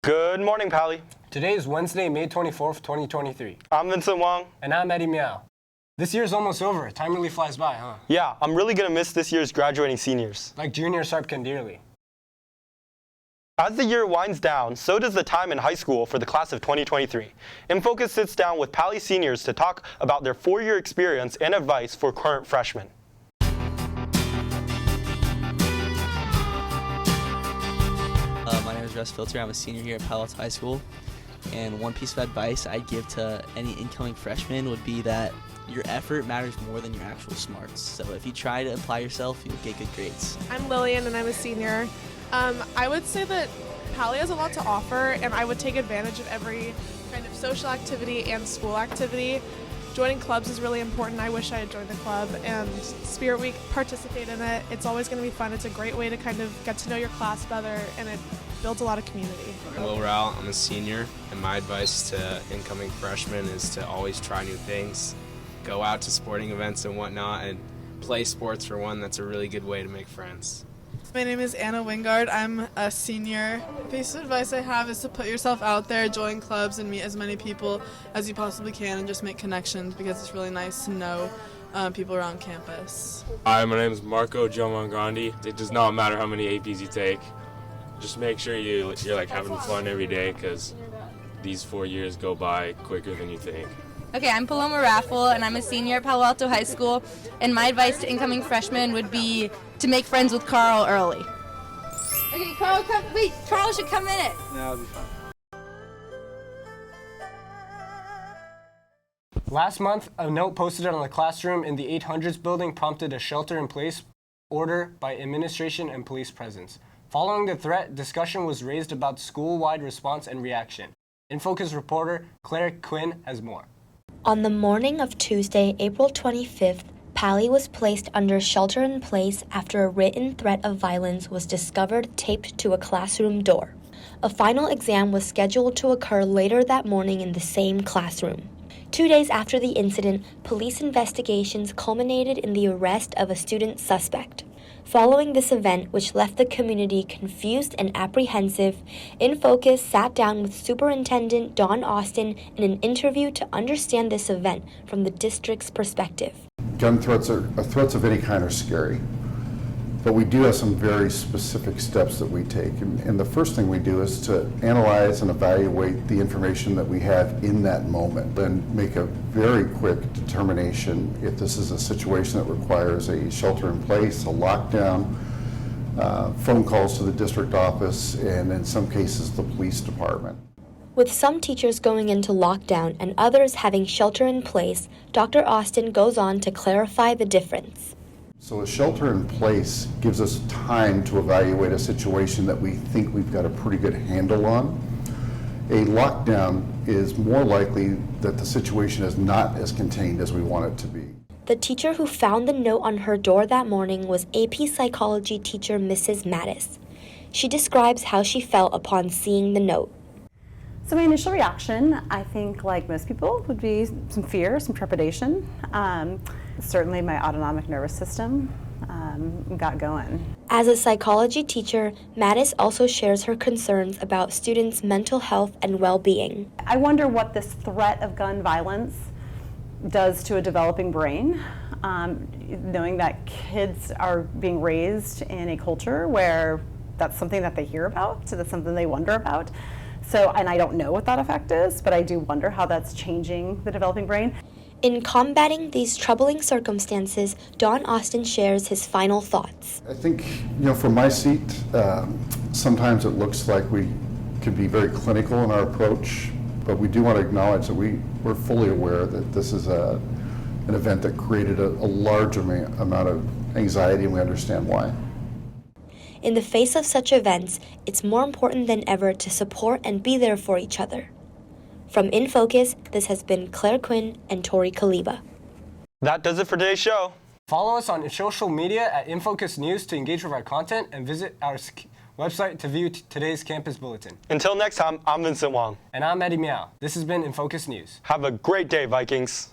Good morning, Paly. Today is Wednesday, May 24th, 2023. I'm Vincent Wong. And I'm Eddy Miao. This year's almost over. Time really flies by, huh? Yeah, I'm really gonna miss this year's graduating seniors. Like junior Sarpkin dearly. As the year winds down, so does the time in high school for the class of 2023. InFocus sits down with Paly seniors to talk about their four-year experience and advice for current freshmen. My name is Russ Filter. I'm a senior here at Paly High School. And one piece of advice I'd give to any incoming freshman would be that your effort matters more than your actual smarts. So if you try to apply yourself, you'll get good grades. I'm Lillian and I'm a senior. I would say that Paly has a lot to offer, and I would take advantage of every kind of social activity and school activity. Joining clubs is really important. I wish I had joined the club, and Spirit Week, participate in it. It's always going to be fun. It's a great way to kind of get to know your class better, and it builds a lot of community. I'm Will Rowell. I'm a senior, and my advice to incoming freshmen is to always try new things, go out to sporting events and whatnot, and play sports for one. That's a really good way to make friends. My name is Anna Wingard. I'm a senior. The piece of advice I have is to put yourself out there, join clubs, and meet as many people as you possibly can, and just make connections, because it's really nice to know people around campus. Hi, my name is Marco Giovangrandi. It does not matter how many APs you take. Just make sure you're like having fun every day, because these 4 years go by quicker than you think. Okay, I'm Paloma Raffle, and I'm a senior at Palo Alto High School, and my advice to incoming freshmen would be to make friends with Carl early. Okay, Carl, wait, Carl should come in it. Yeah, that'll be fun. Last month, a note posted on the classroom in the 800s building prompted a shelter-in-place order by administration and police presence. Following the threat, discussion was raised about school-wide response and reaction. InFocus reporter Claire Qin has more. On the morning of Tuesday, April 25th, Paly was placed under shelter-in-place after a written threat of violence was discovered taped to a classroom door. A final exam was scheduled to occur later that morning in the same classroom. 2 days after the incident, police investigations culminated in the arrest of a student suspect. Following this event, which left the community confused and apprehensive, InFocus sat down with Superintendent Don Austin in an interview to understand this event from the district's perspective. Gun threats of any kind are scary, but we do have some very specific steps that we take. And the first thing we do is to analyze and evaluate the information that we have in that moment, then make a very quick determination if this is a situation that requires a shelter in place, a lockdown, phone calls to the district office, and in some cases the police department. With some teachers going into lockdown and others having shelter in place, Dr. Austin goes on to clarify the difference. So a shelter in place gives us time to evaluate a situation that we think we've got a pretty good handle on. A lockdown is more likely that the situation is not as contained as we want it to be. The teacher who found the note on her door that morning was AP Psychology teacher Mrs. Mattis. She describes how she felt upon seeing the note. So my initial reaction, I think, like most people, would be some fear, some trepidation. Certainly my autonomic nervous system got going. As a psychology teacher, Mattis also shares her concerns about students' mental health and well-being. I wonder what this threat of gun violence does to a developing brain, knowing that kids are being raised in a culture where that's something that they hear about, so that's something they wonder about. So, and I don't know what that effect is, but I do wonder how that's changing the developing brain. In combating these troubling circumstances, Don Austin shares his final thoughts. I think, from my seat, sometimes it looks like we can be very clinical in our approach, but we do want to acknowledge that we're fully aware that this is an event that created a large amount of anxiety, and we understand why. In the face of such events, it's more important than ever to support and be there for each other. From InFocus, this has been Claire Qin and Tori Kaliba. That does it for today's show. Follow us on social media at InFocus News to engage with our content, and visit our website to view today's campus bulletin. Until next time, I'm Vincent Wong. And I'm Eddy Miao. This has been InFocus News. Have a great day, Vikings.